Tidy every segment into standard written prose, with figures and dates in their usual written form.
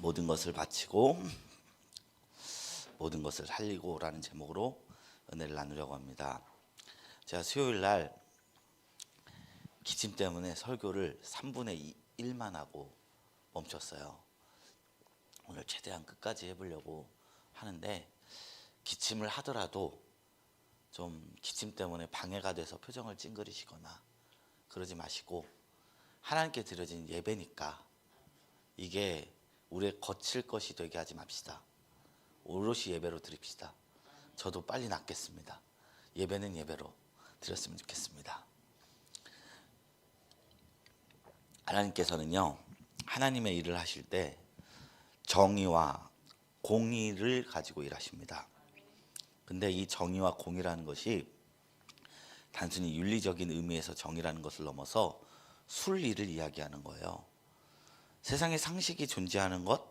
모든 것을 바치고 모든 것을 살리고 라는 제목으로 은혜를 나누려고 합니다. 제가 수요일 날 기침 때문에 설교를 3분의 1만 하고 멈췄어요. 오늘 최대한 끝까지 해보려고 하는데, 기침을 하더라도 좀 기침 때문에 방해가 돼서 표정을 찡그리시거나 그러지 마시고, 하나님께 드려진 예배니까 이게 우리의 거칠 것이 되게 하지 맙시다. 오롯이 예배로 드립시다. 저도 빨리 낫겠습니다. 예배는 예배로 드렸으면 좋겠습니다. 하나님께서는요, 하나님의 일을 하실 때 정의와 공의를 가지고 일하십니다. 근데 이 정의와 공의라는 것이 단순히 윤리적인 의미에서 정의라는 것을 넘어서 순리를 이야기하는 거예요. 세상에 상식이 존재하는 것,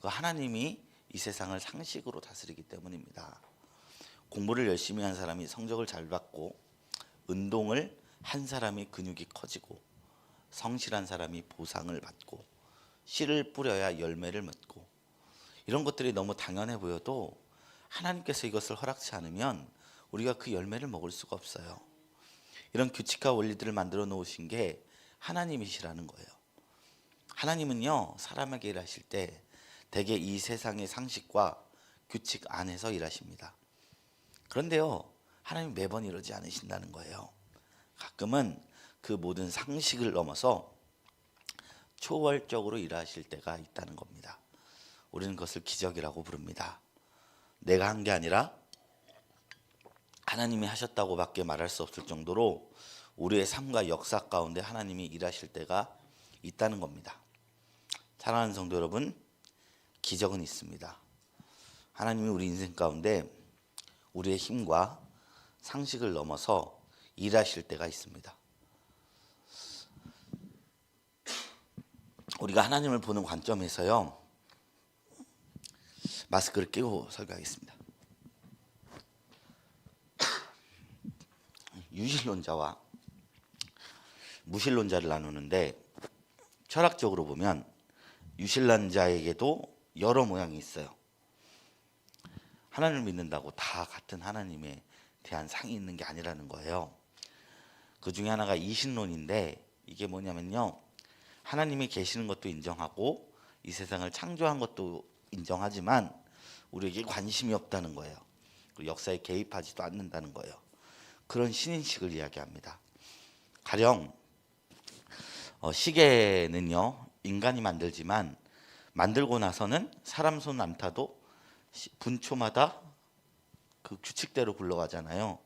그 하나님이 이 세상을 상식으로 다스리기 때문입니다. 공부를 열심히 한 사람이 성적을 잘 받고, 운동을 한 사람이 근육이 커지고, 성실한 사람이 보상을 받고, 씨를 뿌려야 열매를 맺고, 이런 것들이 너무 당연해 보여도 하나님께서 이것을 허락치 않으면 우리가 그 열매를 먹을 수가 없어요. 이런 규칙과 원리들을 만들어 놓으신 게 하나님이시라는 거예요. 하나님은요, 사람에게 일하실 때 대개 이 세상의 상식과 규칙 안에서 일하십니다. 그런데요, 하나님 매번 이러지 않으신다는 거예요. 가끔은 그 모든 상식을 넘어서 초월적으로 일하실 때가 있다는 겁니다. 우리는 그것을 기적이라고 부릅니다. 내가 한 게 아니라 하나님이 하셨다고 밖에 말할 수 없을 정도로 우리의 삶과 역사 가운데 하나님이 일하실 때가 있다는 겁니다. 사랑하는 성도 여러분, 기적은 있습니다. 하나님이 우리 인생 가운데 우리의 힘과 상식을 넘어서 일하실 때가 있습니다. 우리가 하나님을 보는 관점에서요, 마스크를 끼고 설교하겠습니다. 유실론자와 무신론자를 나누는데, 철학적으로 보면 유신론자에게도 여러 모양이 있어요. 하나님을 믿는다고 다 같은 하나님에 대한 상이 있는 게 아니라는 거예요. 그 중에 하나가 이신론인데, 이게 뭐냐면요, 하나님이 계시는 것도 인정하고 이 세상을 창조한 것도 인정하지만 우리에게 관심이 없다는 거예요. 그리고 역사에 개입하지도 않는다는 거예요. 그런 신인식을 이야기합니다. 가령 시계는요, 인간이 만들지만 만들고 나서는 사람 손 안 타도 분초마다 그 규칙대로 굴러가잖아요.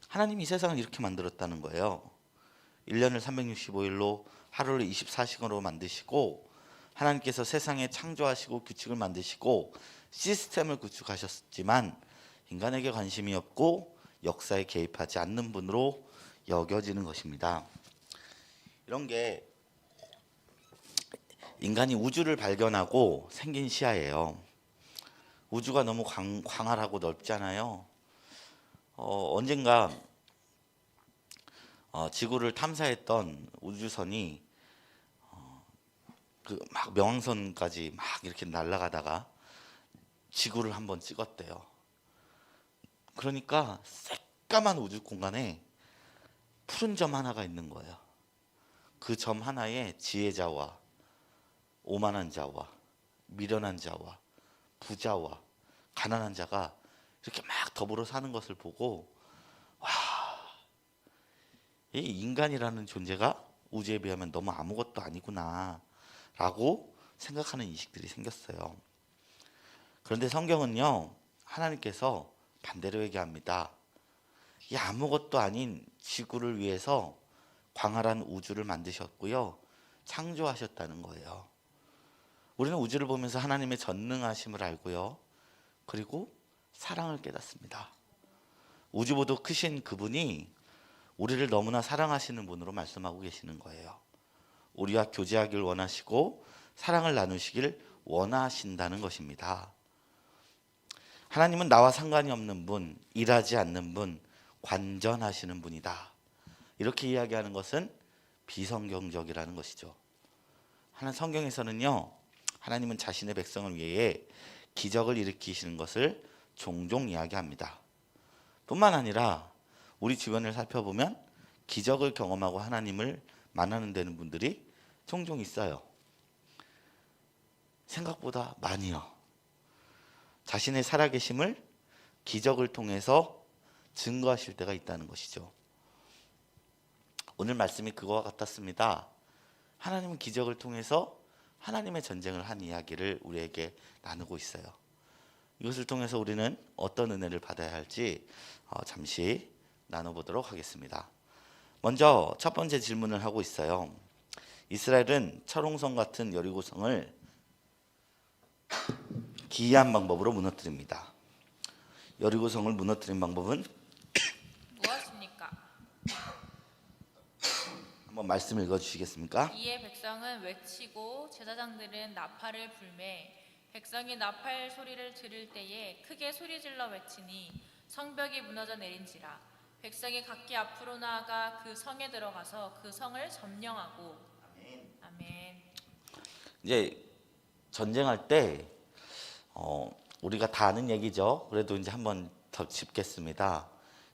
하나님이 이 세상을 이렇게 만들었다는 거예요. 1년을 365일로 하루를 24시간으로 만드시고, 하나님께서 세상에 창조하시고 규칙을 만드시고 시스템을 구축하셨지만 인간에게 관심이 없고 역사에 개입하지 않는 분으로 여겨지는 것입니다. 이런 게 인간이 우주를 발견하고 생긴 시야예요. 우주가 너무 광활하고 넓잖아요. 언젠가 지구를 탐사했던 우주선이 그 막 명왕선까지 막 이렇게 날아가다가 지구를 한번 찍었대요. 그러니까 새까만 우주 공간에 푸른 점 하나가 있는 거예요. 그 점 하나에 지혜자와 오만한 자와 미련한 자와 부자와 가난한 자가 이렇게 막 더불어 사는 것을 보고, 와, 이 인간이라는 존재가 우주에 비하면 너무 아무것도 아니구나 라고 생각하는 인식들이 생겼어요. 그런데 성경은요, 하나님께서 반대로 얘기합니다. 이 아무것도 아닌 지구를 위해서 광활한 우주를 만드셨고요, 창조하셨다는 거예요. 우리는 우주를 보면서 하나님의 전능하심을 알고요, 그리고 사랑을 깨닫습니다. 우주보다 크신 그분이 우리를 너무나 사랑하시는 분으로 말씀하고 계시는 거예요. 우리와 교제하길 원하시고 사랑을 나누시길 원하신다는 것입니다. 하나님은 나와 상관이 없는 분, 일하지 않는 분, 관전하시는 분이다. 이렇게 이야기하는 것은 비성경적이라는 것이죠. 하나님 성경에서는요, 하나님은 자신의 백성을 위해 기적을 일으키시는 것을 종종 이야기합니다. 뿐만 아니라 우리 주변을 살펴보면 기적을 경험하고 하나님을 만나는 되는 분들이 종종 있어요. 생각보다 많이요. 자신의 살아계심을 기적을 통해서 증거하실 때가 있다는 것이죠. 오늘 말씀이 그거와 같았습니다. 하나님은 기적을 통해서 하나님의 전쟁을 한 이야기를 우리에게 나누고 있어요. 이것을 통해서 우리는 어떤 은혜를 받아야 할지 잠시 나눠보도록 하겠습니다. 먼저 첫 번째 질문을 하고 있어요. 이스라엘은 철옹성 같은 여리고성을 기이한 방법으로 무너뜨립니다. 여리고성을 무너뜨린 방법은 무엇입니까? 한번 말씀 읽어주시겠습니까? 이에 백성은 외치고 제사장들은 나팔을 불매 백성이 나팔 소리를 들을 때에 크게 소리질러 외치니 성벽이 무너져 내린지라 백성이 각기 앞으로 나아가 그 성에 들어가서 그 성을 점령하고 아멘. 이제 전쟁할 때 우리가 다 아는 얘기죠. 그래도 이제 한번 더 짚겠습니다.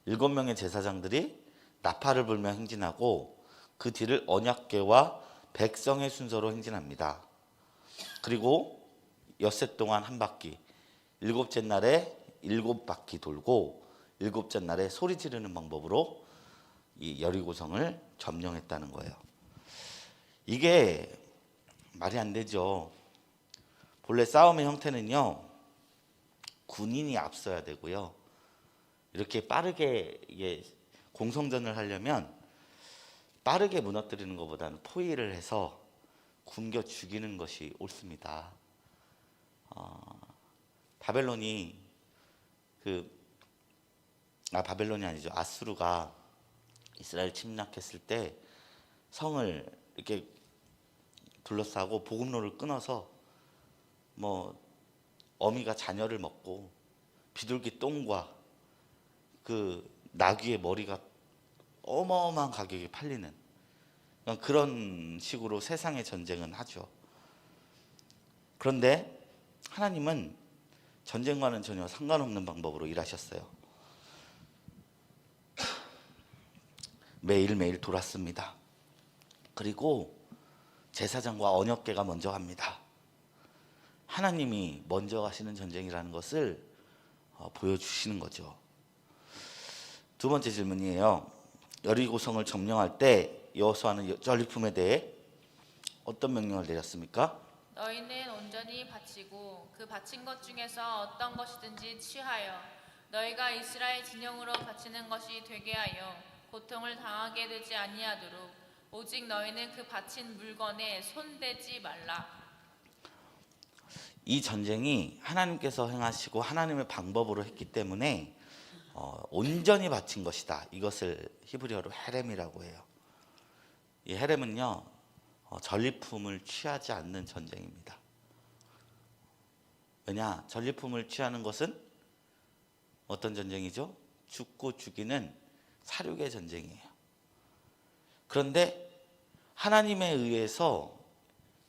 7명의 제사장들이 나팔을 불며 행진하고 그 뒤를 언약궤와 백성의 순서로 행진합니다. 그리고 엿새 동안 한 바퀴, 7째 날에 7바퀴 돌고 7째 날에 소리 지르는 방법으로 이 여리고성을 점령했다는 거예요. 이게 말이 안 되죠. 본래 싸움의 형태는요, 군인이 앞서야 되고요. 이렇게 빠르게 이게 공성전을 하려면 빠르게 무너뜨리는 것보다는 포위를 해서 굶겨 죽이는 것이 옳습니다. 바벨론이 바벨론이 아니죠. 아수르가 이스라엘 침략했을 때 성을 이렇게 둘러싸고 보급로를 끊어서 어미가 자녀를 먹고 비둘기 똥과 그 나귀의 머리가 어마어마한 가격에 팔리는 그런 식으로 세상의 전쟁은 하죠. 그런데 하나님은 전쟁과는 전혀 상관없는 방법으로 일하셨어요. 매일매일 돌았습니다. 그리고 제사장과 언약궤가 먼저 갑니다. 하나님이 먼저 가시는 전쟁이라는 것을 보여주시는 거죠. 두 번째 질문이에요. 여리고성을 점령할 때 여호수아는 전리품에 대해 어떤 명령을 내렸습니까? 너희는 온전히 바치고 그 바친 것 중에서 어떤 것이든지 취하여 너희가 이스라엘 진영으로 바치는 것이 되게 하여 고통을 당하게 되지 아니하도록 오직 너희는 그 바친 물건에 손대지 말라. 이 전쟁이 하나님께서 행하시고 하나님의 방법으로 했기 때문에 온전히 바친 것이다. 이것을 히브리어로 헤렘이라고 해요. 이 헤렘은요, 전리품을 취하지 않는 전쟁입니다. 왜냐? 전리품을 취하는 것은 어떤 전쟁이죠? 죽고 죽이는 살육의 전쟁이에요. 그런데 하나님에 의해서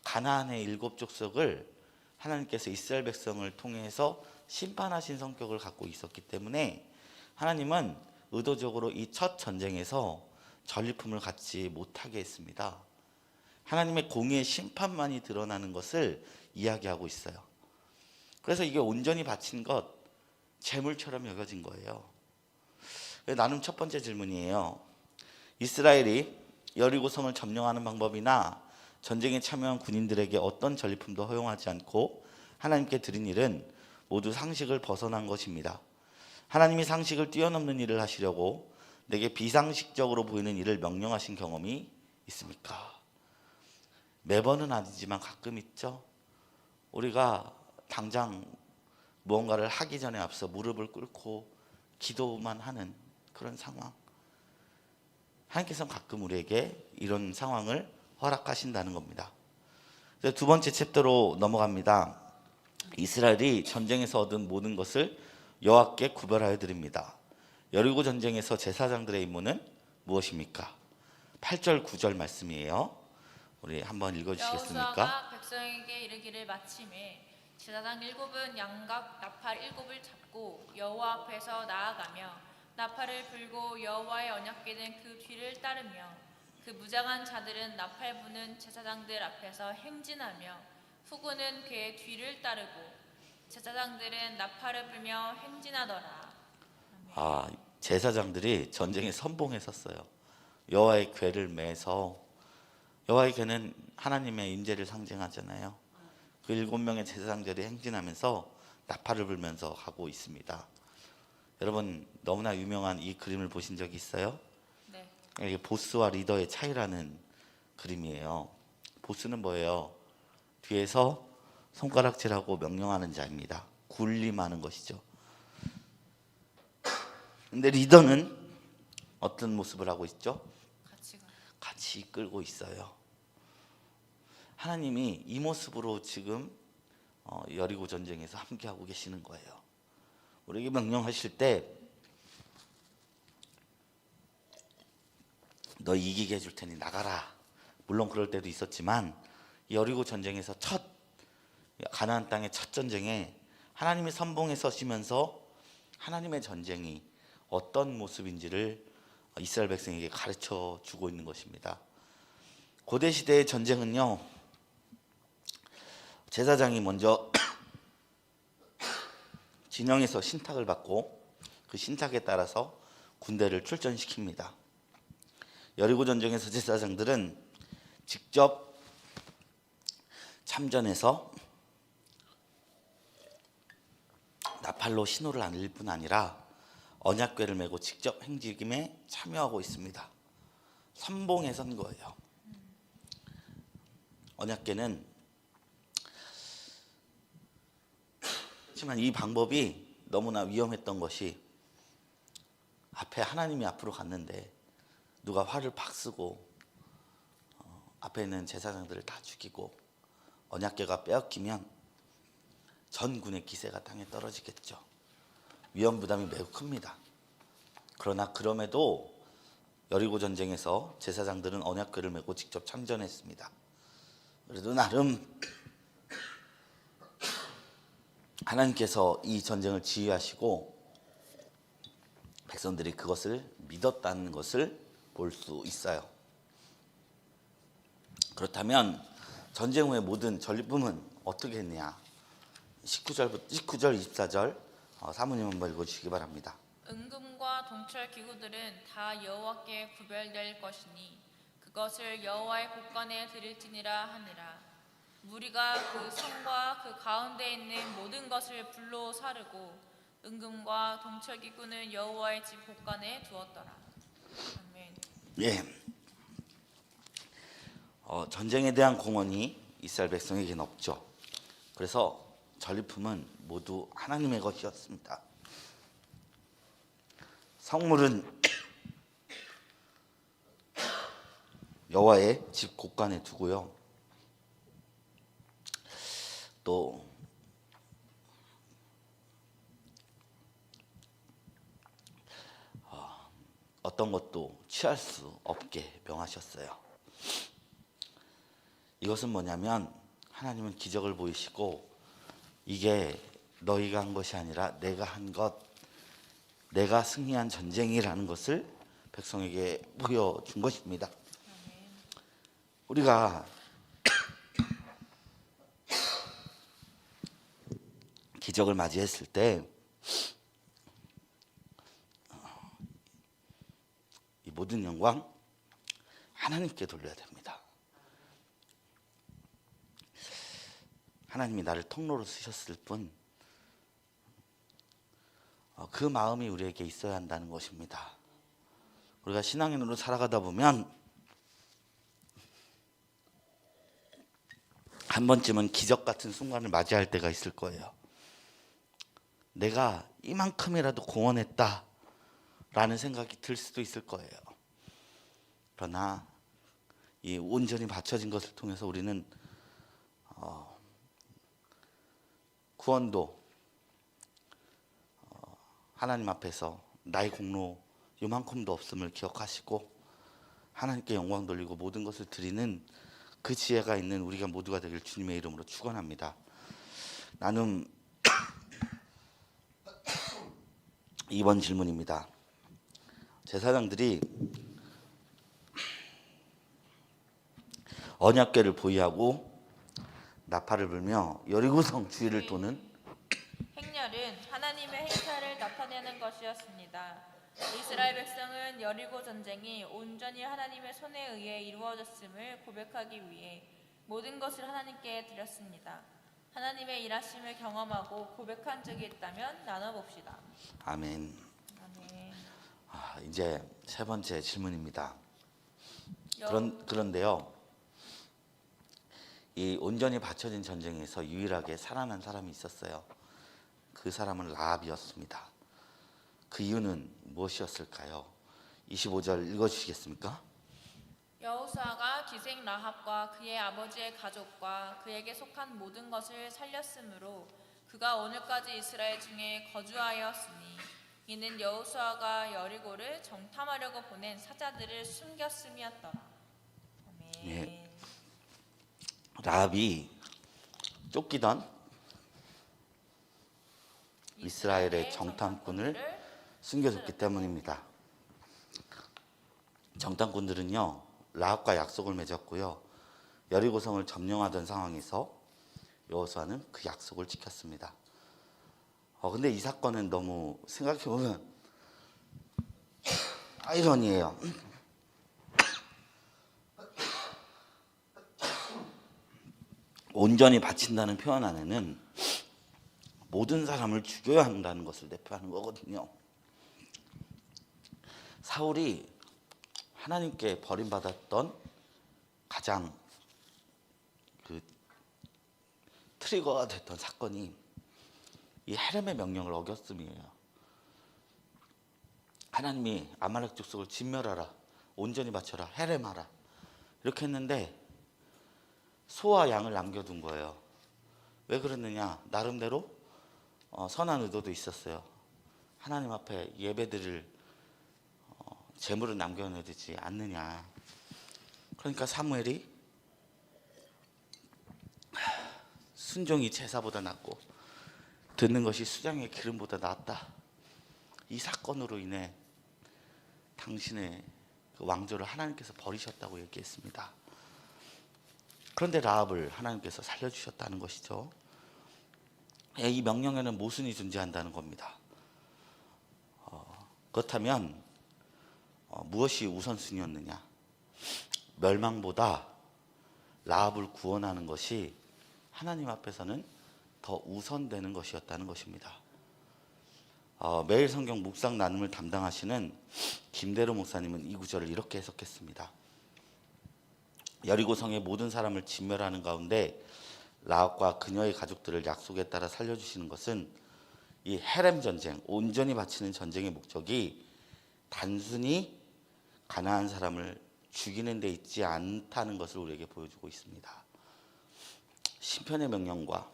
가나안의 7족속을 하나님께서 이스라엘 백성을 통해서 심판하신 성격을 갖고 있었기 때문에 하나님은 의도적으로 이 첫 전쟁에서 전리품을 갖지 못하게 했습니다. 하나님의 공의의 심판만이 드러나는 것을 이야기하고 있어요. 그래서 이게 온전히 바친 것, 재물처럼 여겨진 거예요. 나눔 첫 번째 질문이에요. 이스라엘이 여리고성을 점령하는 방법이나 전쟁에 참여한 군인들에게 어떤 전리품도 허용하지 않고 하나님께 드린 일은 모두 상식을 벗어난 것입니다. 하나님이 상식을 뛰어넘는 일을 하시려고 내게 비상식적으로 보이는 일을 명령하신 경험이 있습니까? 매번은 아니지만 가끔 있죠. 우리가 당장 무언가를 하기 전에 앞서 무릎을 꿇고 기도만 하는 그런 상황. 하나님께서는 가끔 우리에게 이런 상황을 허락하신다는 겁니다. 두 번째 챕터로 넘어갑니다. 이스라엘이 전쟁에서 얻은 모든 것을 여호와께 구별하여 드립니다. 여리고 전쟁에서 제사장들의 임무는 무엇입니까? 8절 9절 말씀이에요. 우리 한번 읽어주시겠습니까? 여호수아가 백성에게 이르기를 마침에 제사장 7은 양각 나팔 7을 잡고 여호와 앞에서 나아가며 나팔을 불고 여호와의 언약궤는 그 뒤를 따르며 그 무장한 자들은 나팔 부는 제사장들 앞에서 행진하며 후군은 그의 뒤를 따르고 제사장들은 나팔을 불며 행진하더라. 아, 제사장들이 전쟁에 선봉에 섰어요. 여호와의 궤를 매서, 여호와의 궤는 하나님의 임재를 상징하잖아요. 그 7명의 제사장들이 행진하면서 나팔을 불면서 가고 있습니다. 여러분, 너무나 유명한 이 그림을 보신 적이 있어요? 네. 이게 보스와 리더의 차이라는 그림이에요. 보스는 뭐예요? 뒤에서 손가락질하고 명령하는 자입니다. 군림하는 것이죠. 근데 리더는 어떤 모습을 하고 있죠? 같이 이끌고 있어요. 하나님이 이 모습으로 지금 여리고 전쟁에서 함께하고 계시는 거예요. 우리에게 명령하실 때 너 이기게 해줄 테니 나가라. 물론 그럴 때도 있었지만 여리고 전쟁에서 가나안 땅의 첫 전쟁에 하나님이 선봉에 서시면서 하나님의 전쟁이 어떤 모습인지를 이스라엘 백성에게 가르쳐 주고 있는 것입니다. 고대 시대의 전쟁은요, 제사장이 먼저 진영에서 신탁을 받고 그 신탁에 따라서 군대를 출전시킵니다. 여리고 전쟁에서 제사장들은 직접 참전해서 나팔로 신호를 알릴 뿐 아니라 언약궤를 메고 직접 행직임에 참여하고 있습니다. 선봉에 선 거예요. 언약궤는, 하지만 이 방법이 너무나 위험했던 것이, 앞에 하나님이 앞으로 갔는데 누가 활을 팍 쓰고 앞에 있는 제사장들을 다 죽이고 언약궤가 빼앗기면 전군의 기세가 땅에 떨어지겠죠. 위험 부담이 매우 큽니다. 그러나 그럼에도 여리고 전쟁에서 제사장들은 언약궤를 메고 직접 참전했습니다. 그래도 나름 하나님께서 이 전쟁을 지휘하시고 백성들이 그것을 믿었다는 것을 볼 수 있어요. 그렇다면 전쟁 후의 모든 전리품은 어떻게 했느냐? 19절, 24절 사모님 한번 읽어주시기 바랍니다. 은금과 동철 기구들은 다 여호와께 구별될 것이니 그것을 여호와의 곳간에 드릴지니라 하니라. 무리가 그 성과 그 가운데 있는 모든 것을 불로 사르고 은금과 동철 기구는 여호와의 집 곳간에 두었더라. 아멘. 예, 전쟁에 대한 공헌이 이스라엘 백성에게는 없죠. 그래서 전리품은 모두 하나님의 것이었습니다. 성물은 여호와의 집 곳간에 두고요. 또 어떤 것도 취할 수 없게 명하셨어요. 이것은 뭐냐면 하나님은 기적을 보이시고 이게 너희가 한 것이 아니라 내가 한 것, 내가 승리한 전쟁이라는 것을 백성에게 보여준 것입니다. 우리가 기적을 맞이했을 때 이 모든 영광 하나님께 돌려야 됩니다. 하나님이 나를 통로로 쓰셨을 뿐 그 마음이 우리에게 있어야 한다는 것입니다. 우리가 신앙인으로 살아가다 보면 한 번쯤은 기적 같은 순간을 맞이할 때가 있을 거예요. 내가 이만큼이라도 공헌했다 라는 생각이 들 수도 있을 거예요. 그러나 이 온전히 바쳐진 것을 통해서 우리는 구원도 하나님 앞에서 나의 공로 요만큼도 없음을 기억하시고 하나님께 영광 돌리고 모든 것을 드리는 그 지혜가 있는 우리가 모두가 되길 주님의 이름으로 축원합니다. 나눔 2번 질문입니다. 제사장들이 언약궤를 보유하고 나팔을 불며 여리고성 주위를 도는 행렬은 하나님의 행사를 나타내는 것이었습니다. 이스라엘 백성은 여리고 전쟁이 온전히 하나님의 손에 의해 이루어졌음을 고백하기 위해 모든 것을 하나님께 드렸습니다. 하나님의 일하심을 경험하고 고백한 적이 있다면 나눠봅시다. 아멘. 아멘. 이제 세 번째 질문입니다. 그런데요, 이 온전히 바쳐진 전쟁에서 유일하게 살아난 사람이 있었어요. 그 사람은 라합이었습니다. 그 이유는 무엇이었을까요? 25절 읽어주시겠습니까? 여호수아가 기생 라합과 그의 아버지의 가족과 그에게 속한 모든 것을 살렸으므로 그가 오늘까지 이스라엘 중에 거주하였으니 이는 여호수아가 여리고를 정탐하려고 보낸 사자들을 숨겼음이었더라. 아멘. 예. 라합이 쫓기던 이스라엘의 정탐꾼을 숨겨줬기 때문입니다. 정탐꾼들은요, 라합과 약속을 맺었고요, 여리고성을 점령하던 상황에서 여호수아는 그 약속을 지켰습니다. 근데 이 사건은 너무 생각해보면 아이러니해요. 온전히 바친다는 표현 안에는 모든 사람을 죽여야 한다는 것을 대표하는 거거든요. 사울이 하나님께 버림받았던 가장 그 트리거가 됐던 사건이 이 헤렘의 명령을 어겼음이에요. 하나님이 아말렉 족속을 진멸하라, 온전히 바쳐라, 헤렘하라 이렇게 했는데 소와 양을 남겨둔 거예요. 왜 그랬느냐? 나름대로 선한 의도도 있었어요. 하나님 앞에 예배드릴 제물을 남겨놔야 되지 않느냐. 그러니까 사무엘이 순종이 제사보다 낫고 듣는 것이 수장의 기름보다 낫다. 이 사건으로 인해 당신의 그 왕조를 하나님께서 버리셨다고 얘기했습니다. 그런데 라합을 하나님께서 살려주셨다는 것이죠. 이 명령에는 모순이 존재한다는 겁니다. 그렇다면 무엇이 우선순위였느냐? 멸망보다 라합을 구원하는 것이 하나님 앞에서는 더 우선되는 것이었다는 것입니다. 매일 성경 묵상 나눔을 담당하시는 김대로 목사님은 이 구절을 이렇게 해석했습니다. 여리고성의 모든 사람을 진멸하는 가운데 라합과 그녀의 가족들을 약속에 따라 살려주시는 것은 이 헤렘 전쟁, 온전히 바치는 전쟁의 목적이 단순히 가나안 사람을 죽이는 데 있지 않다는 것을 우리에게 보여주고 있습니다. 심판의 명령과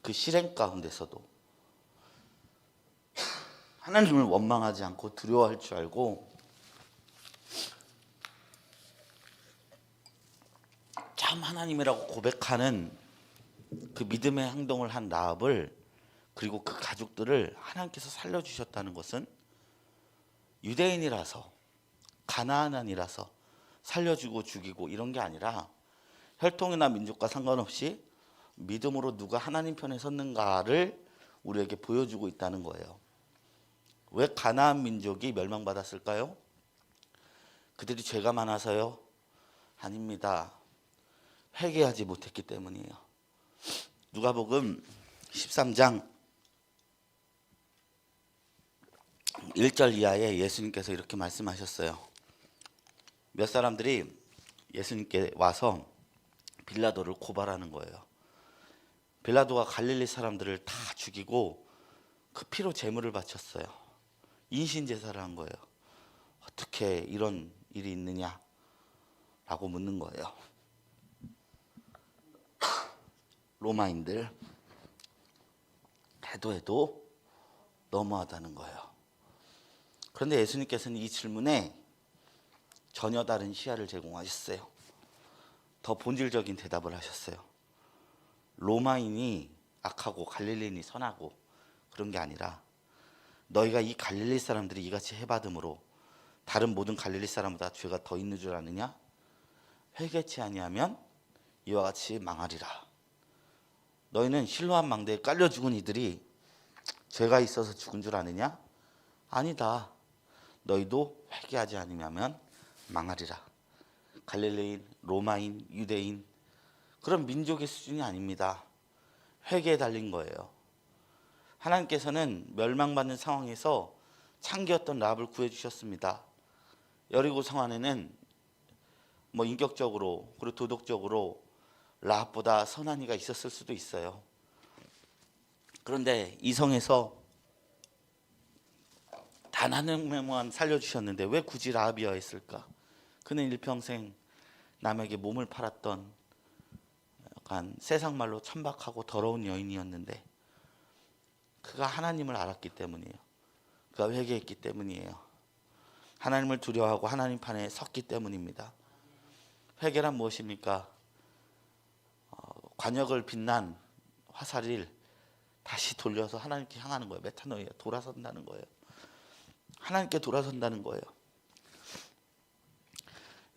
그 실행 가운데서도 하나님을 원망하지 않고 두려워할 줄 알고 참 하나님이라고 고백하는 그 믿음의 행동을 한 라합을, 그리고 그 가족들을 하나님께서 살려주셨다는 것은 유대인이라서 가나안이라서 살려주고 죽이고 이런 게 아니라 혈통이나 민족과 상관없이 믿음으로 누가 하나님 편에 섰는가를 우리에게 보여주고 있다는 거예요. 왜 가나안 민족이 멸망받았을까요? 그들이 죄가 많아서요? 아닙니다. 회개하지 못했기 때문이에요. 누가복음 13장 1절 이하에 예수님께서 이렇게 말씀하셨어요. 몇 사람들이 예수님께 와서 빌라도를 고발하는 거예요. 빌라도가 갈릴리 사람들을 다 죽이고 그 피로 제물을 바쳤어요. 인신제사를 한 거예요. 어떻게 이런 일이 있느냐 라고 묻는 거예요. 로마인들 해도 너무하다는 거예요. 그런데 예수님께서는 이 질문에 전혀 다른 시야를 제공하셨어요. 더 본질적인 대답을 하셨어요. 로마인이 악하고 갈릴리인이 선하고 그런 게 아니라 너희가 이 갈릴리 사람들이 이같이 해받음으로 다른 모든 갈릴리 사람보다 죄가 더 있는 줄 아느냐? 회개치 아니하면 이와 같이 망하리라. 너희는 실로암 망대에 깔려 죽은 이들이 죄가 있어서 죽은 줄 아느냐? 아니다. 너희도 회개하지 않으면 망하리라. 갈릴리인, 로마인, 유대인 그런 민족의 수준이 아닙니다. 회개에 달린 거예요. 하나님께서는 멸망받는 상황에서 창기였던 라합을 구해주셨습니다. 여리고 상황에는 인격적으로 그리고 도덕적으로 라합보다 선한 이가 있었을 수도 있어요. 그런데 이 성에서 단 한 명만 살려주셨는데 왜 굳이 라합이어야 했을까? 그는 일평생 남에게 몸을 팔았던 약간 세상 말로 천박하고 더러운 여인이었는데 그가 하나님을 알았기 때문이에요. 그가 회개했기 때문이에요. 하나님을 두려워하고 하나님 판에 섰기 때문입니다. 회개란 무엇입니까? 관역을 빛난 화살을 다시 돌려서 하나님께 향하는 거예요. 메타노이아, 돌아선다는 거예요. 하나님께 돌아선다는 거예요.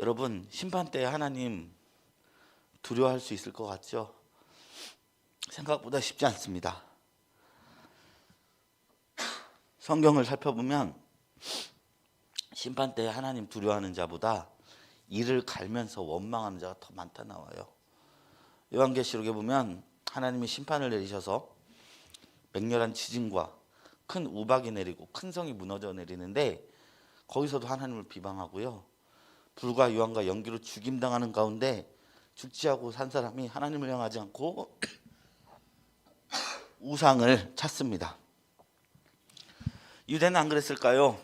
여러분, 심판 때 하나님 두려워할 수 있을 것 같죠? 생각보다 쉽지 않습니다. 성경을 살펴보면 심판 때 하나님 두려워하는 자보다 이를 갈면서 원망하는 자가 더 많다 나와요. 요한계시록에 보면 하나님이 심판을 내리셔서 맹렬한 지진과 큰 우박이 내리고 큰 성이 무너져 내리는데 거기서도 하나님을 비방하고요. 불과 유황과 연기로 죽임당하는 가운데 죽지 않고 산 사람이 하나님을 향하지 않고 우상을 찾습니다. 유대는 안 그랬을까요?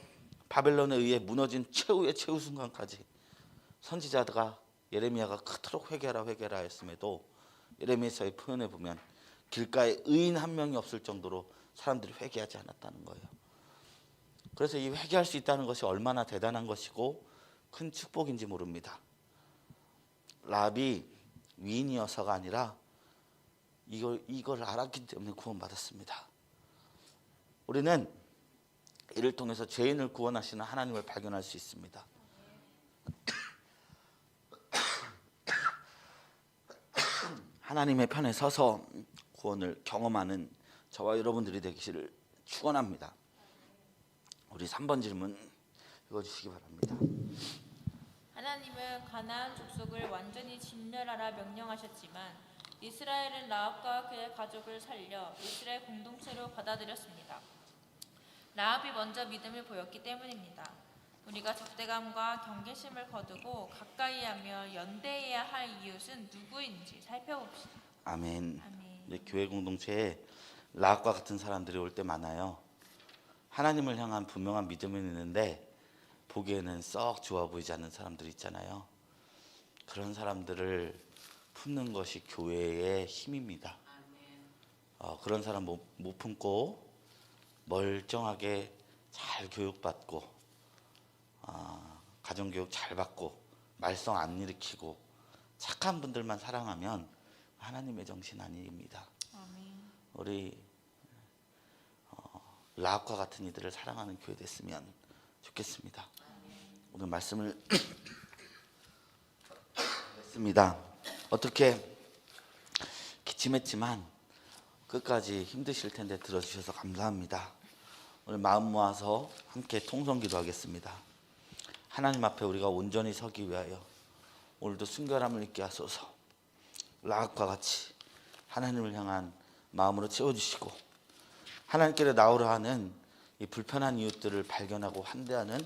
바벨론에 의해 무너진 최후의 최후 순간까지 선지자가 예레미야가 그토록 회개하라 회개하라 했음에도 예레미야서의 표현에 보면 길가에 의인 한 명이 없을 정도로 사람들이 회개하지 않았다는 거예요. 그래서 이 회개할 수 있다는 것이 얼마나 대단한 것이고 큰 축복인지 모릅니다. 라합이 위인이어서가 아니라 이걸 알았기 때문에 구원받았습니다. 우리는 이를 통해서 죄인을 구원하시는 하나님을 발견할 수 있습니다. 하나님의 편에 서서 구원을 경험하는 저와 여러분들이 되기를 축원합니다. 우리 3번 질문 읽어주시기 바랍니다. 하나님은 가나안 족속을 완전히 진멸하라 명령하셨지만 이스라엘은 라합과 그의 가족을 살려 이스라엘 공동체로 받아들였습니다. 라합이 먼저 믿음을 보였기 때문입니다. 우리가 적대감과 경계심을 거두고 가까이하며 연대해야 할 이웃은 누구인지 살펴봅시다. 아멘. 아멘. 우리 교회 공동체에 라합과 같은 사람들이 올 때 많아요. 하나님을 향한 분명한 믿음은 있는데 보기에는 썩 좋아 보이지 않는 사람들이 있잖아요. 그런 사람들을 품는 것이 교회의 힘입니다. 그런 사람 못 품고 멀쩡하게 잘 교육받고 가정교육 잘 받고 말썽 안 일으키고 착한 분들만 사랑하면 하나님의 정신 아닙니다. 아멘. 우리 라합과 같은 이들을 사랑하는 교회 됐으면 좋겠습니다. 오늘 말씀을 했습니다. 어떻게 기침했지만 끝까지 힘드실 텐데 들어주셔서 감사합니다. 오늘 마음 모아서 함께 통성 기도하겠습니다. 하나님 앞에 우리가 온전히 서기 위하여 오늘도 순결함을 잊게 하소서. 라합과 같이 하나님을 향한 마음으로 채워주시고 하나님께로 나오려 하는 이 불편한 이웃들을 발견하고 환대하는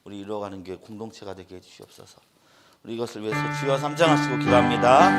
우리 이루어가는 교회 공동체가 되게 해주시옵소서. 우리 이것을 위해서 주여 삼장하시고 기도합니다.